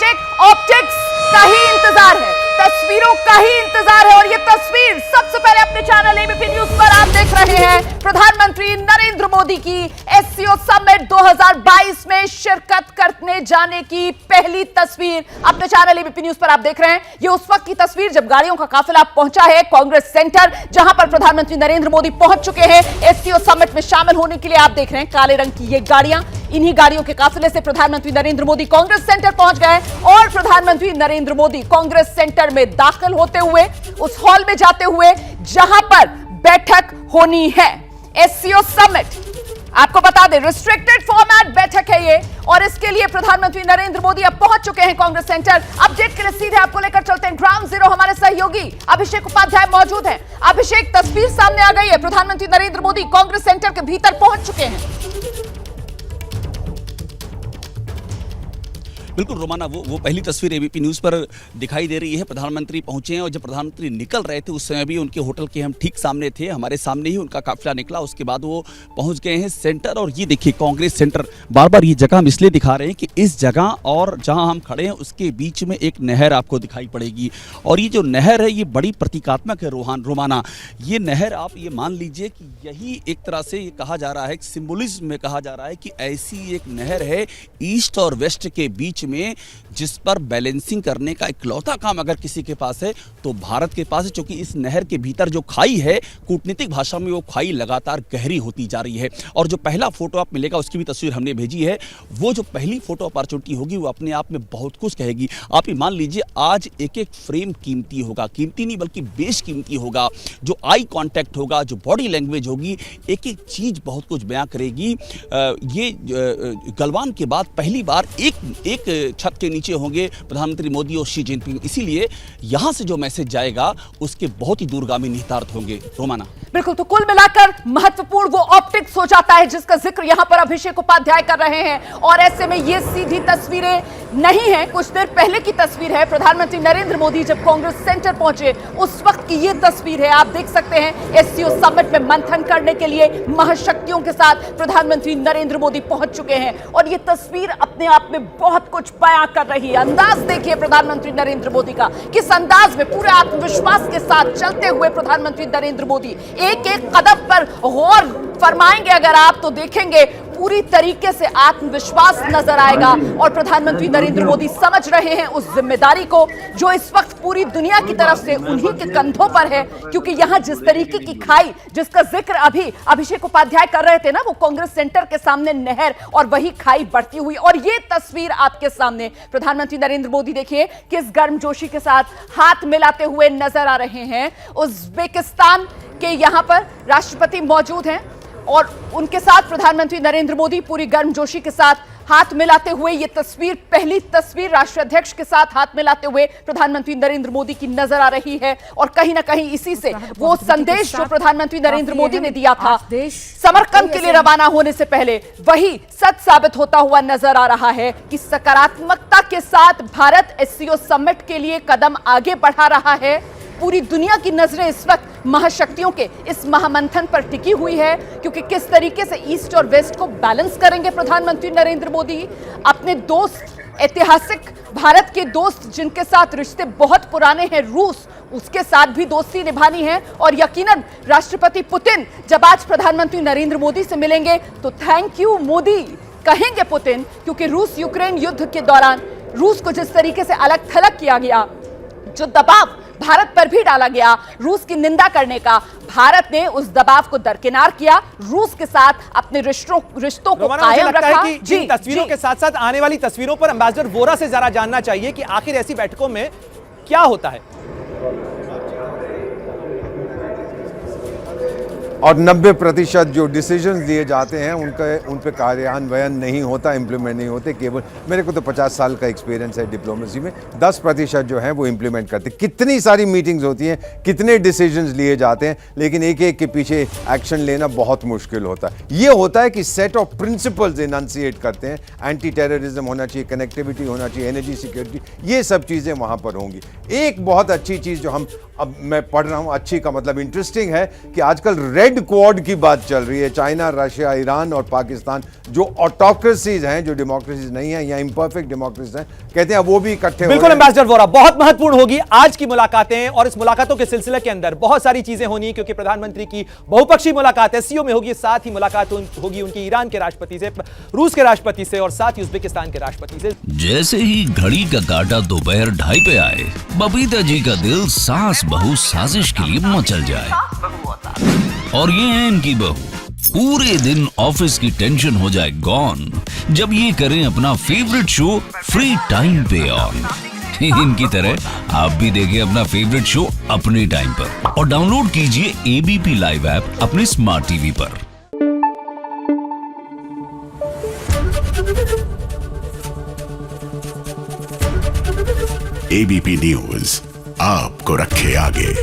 एक ऑप्टिक्स का ही इंतजार है, तस्वीरों का ही इंतजार है। और ये तस्वीर सबसे पहले अपने चैनल एबीपी न्यूज पर आप देख रहे हैं। प्रधानमंत्री नरेंद्र मोदी की एससीओ समिट 2022 में शिरकत करने जाने की पहली तस्वीर अपने चैनल एबीपी न्यूज पर आप देख रहे हैं। ये उस वक्त की तस्वीर जब गाड़ियों का काफिला पहुंचा है कांग्रेस सेंटर, जहां पर प्रधानमंत्री नरेंद्र मोदी पहुंच चुके हैं एससीओ समिट में शामिल होने के लिए। आप देख रहे हैं काले रंग की ये गाड़ियां, इन्हीं गाड़ियों के काफिले से प्रधानमंत्री नरेंद्र मोदी कांग्रेस सेंटर पहुंच गए और प्रधानमंत्री नरेंद्र मोदी कांग्रेस सेंटर में दाखिल होते हुए उस हॉल में जाते हुए जहां पर बैठक होनी है एससीओ समिट। आपको बता दें रिस्ट्रिक्टेड फॉर्मेट बैठक है ये, और इसके लिए प्रधानमंत्री नरेंद्र मोदी अब पहुंच चुके हैं कांग्रेस सेंटर। अपडेट के लिए सीधे आपको लेकर चलते हैं ग्राउंड जीरो। हमारे सहयोगी अभिषेक उपाध्याय मौजूद हैं। अभिषेक, तस्वीर सामने आ गई है, प्रधानमंत्री नरेंद्र मोदी कांग्रेस सेंटर के भीतर पहुंच चुके हैं। बिल्कुल रोमाना, वो पहली तस्वीर एबीपी न्यूज़ पर दिखाई दे रही है। प्रधानमंत्री पहुंचे हैं और जब प्रधानमंत्री निकल रहे थे उस समय भी उनके होटल के हम ठीक सामने थे, हमारे सामने ही उनका काफिला निकला। उसके बाद वो पहुंच गए हैं सेंटर। और ये देखिए कांग्रेस सेंटर, बार बार ये जगह हम इसलिए दिखा रहे हैं कि इस जगह और जहां हम खड़े हैं उसके बीच में एक नहर आपको दिखाई पड़ेगी। और ये जो नहर है ये बड़ी प्रतीकात्मक है रोमाना। ये नहर आप ये मान लीजिए कि यही एक तरह से ये कहा जा रहा है, सिंबोलिज्म में कहा जा रहा है कि ऐसी एक नहर है ईस्ट और वेस्ट के बीच में, जिस पर बैलेंसिंग करने का इकलौता काम अगर किसी के पास है तो भारत के पास है। क्योंकि इस नहर के भीतर जो खाई है, कूटनीतिक भाषा में वो खाई लगातार गहरी होती जा रही है। और जो पहला फोटो आप मिलेगा उसकी भी तस्वीर हमने भेजी है। वो जो पहली फोटो अपॉर्चुनिटी होगी वो अपने आप में बहुत कुछ कहेगी। आप ये मान लीजिए आज एक एक फ्रेम कीमती होगा, कीमती नहीं बल्कि बेशकीमती होगा। जो आई कांटेक्ट होगा, जो बॉडी लैंग्वेज होगी, एक एक चीज बहुत कुछ बयां करेगी। ये गलवान के बाद पहली बार एक छत के नीचे होंगे प्रधानमंत्री मोदी और शी जिनपिंग। इसीलिए यहां से जो मैसेज जाएगा उसके बहुत ही दूरगामी निहितार्थ होंगे रोमाना। बिल्कुल, तो कुल मिलाकर महत्वपूर्ण वो ऑप्टिक्स हो जाता है जिसका जिक्र यहां पर अभिषेक उपाध्याय कर रहे हैं। और ऐसे में ये सीधी तस्वीरें नहीं है, कुछ देर पहले की तस्वीर है। प्रधानमंत्री नरेंद्र मोदी जब कांग्रेस सेंटर पहुंचे उस वक्त की ये तस्वीर है। आप देख सकते हैं एससीओ समिट में मंथन करने के लिए महाशक्तियों के साथ प्रधानमंत्री नरेंद्र मोदी पहुंच चुके हैं। और ये तस्वीर अपने आप में बहुत कुछ बयां कर रही है। अंदाज देखिए प्रधानमंत्री नरेंद्र मोदी का, किस अंदाज में पूरे आत्मविश्वास के साथ चलते हुए प्रधानमंत्री नरेंद्र मोदी एक एक कदम पर गौर फरमाएंगे अगर आप तो देखेंगे पूरी तरीके से आत्मविश्वास नजर आएगा। और प्रधानमंत्री नरेंद्र मोदी समझ रहे हैं उस जिम्मेदारी को जो इस वक्त पूरी दुनिया की तरफ से उन्हीं के कंधों पर है। क्योंकि यहां जिस तरीके की खाई जिसका जिक्र अभी अभिषेक उपाध्याय कर रहे थे ना, वो कांग्रेस सेंटर के सामने नहर और वही खाई बढ़ती हुई। और ये तस्वीर आपके सामने प्रधानमंत्री नरेंद्र मोदी देखिए किस गर्मजोशी के साथ हाथ मिलाते हुए नजर आ रहे हैं। उज्बेकिस्तान के यहां पर राष्ट्रपति मौजूद हैं और उनके साथ प्रधानमंत्री नरेंद्र मोदी पूरी गर्मजोशी के साथ हाथ मिलाते हुए, ये तस्वीर पहली तस्वीर राष्ट्राध्यक्ष के साथ हाथ मिलाते हुए प्रधानमंत्री नरेंद्र मोदी की नजर आ रही है। और कहीं ना कहीं इसी से वो संदेश जो प्रधानमंत्री नरेंद्र मोदी ने दिया था समरकंद के लिए रवाना होने से पहले, वही सच साबित होता हुआ नजर आ रहा है कि सकारात्मकता के साथ भारत एससीओ समिट के लिए कदम आगे बढ़ा रहा है। पूरी दुनिया की नजरें इस वक्त महाशक्तियों के इस महामंथन पर टिकी हुई है। क्योंकि किस तरीके से ईस्ट और वेस्ट को बैलेंस करेंगे प्रधानमंत्री नरेंद्र मोदी। अपने दोस्त, ऐतिहासिक भारत के दोस्त जिनके साथ रिश्ते बहुत पुराने हैं, रूस, उसके साथ भी दोस्ती निभानी है। और यकीनन राष्ट्रपति पुतिन जब आज प्रधानमंत्री नरेंद्र मोदी से मिलेंगे तो थैंक यू मोदी कहेंगे पुतिन। क्योंकि रूस यूक्रेन युद्ध के दौरान रूस को जिस तरीके से अलग थलग किया गया, जो दबाव भारत पर भी डाला गया रूस की निंदा करने का, भारत ने उस दबाव को दरकिनार किया, रूस के साथ अपने रिश्तों को कायम रखा। जी, तस्वीरों के साथ साथ आने वाली तस्वीरों पर एम्बेसडर वोरा से जरा जानना चाहिए कि आखिर ऐसी बैठकों में क्या होता है। और 90% जो डिसीजंस दिए जाते हैं उन पे कार्यान्वयन नहीं होता, इम्प्लीमेंट नहीं होते। केवल मेरे को तो 50 साल का एक्सपीरियंस है डिप्लोमेसी में, 10% जो है वो इम्प्लीमेंट करते। कितनी सारी मीटिंग्स होती हैं, कितने डिसीजंस लिए जाते हैं, लेकिन एक एक के पीछे एक्शन लेना बहुत मुश्किल होता है। ये होता है कि सेट ऑफ प्रिंसिपल्स इनंसिएट करते हैं, एंटी टेररिज्म होना चाहिए, कनेक्टिविटी होना चाहिए, एनर्जी सिक्योरिटी, ये सब चीज़ें वहाँ पर होंगी। एक बहुत अच्छी चीज़ जो हम अब मैं पढ़ रहा हूं, अच्छी का मतलब इंटरेस्टिंग है कि आजकल रेड क्वाड की बात चल रही है, चाइना, रशिया, ईरान और पाकिस्तान, जो ऑटोक्रेसीज हैं, जो डेमोक्रेसीज नहीं है या इम्परफेक्ट डेमोक्रेसीज हैं, कहते हैं अब वो भी इकट्ठे हो बिल्कुल रहे हैं। एम्बेसडर वोरा, बहुत महत्वपूर्ण होगी आज की मुलाकातें, और इस मुलाकातों के सिलसिले के अंदर बहुत सारी चीजें होनी, क्योंकि प्रधानमंत्री की बहुपक्षीय मुलाकात एससीओ में होगी, साथ ही मुलाकात होगी उनकी ईरान के राष्ट्रपति से, रूस के राष्ट्रपति से और साथ ही उज्बेकिस्तान के राष्ट्रपति से। जैसे ही घड़ी का काटा दोपहर 2:30 पे आए, बबीता जी का दिल सास बहू साजिश के लिए मचल जाए। और ये है इनकी बहू, पूरे दिन ऑफिस की टेंशन हो जाए गॉन जब ये करें अपना फेवरेट शो फ्री टाइम पे ऑन। इनकी तरह आप भी देखें अपना फेवरेट शो अपने टाइम पर और डाउनलोड कीजिए एबीपी लाइव ऐप अपने स्मार्ट टीवी पर। एबीपी न्यूज आपको रखे आगे।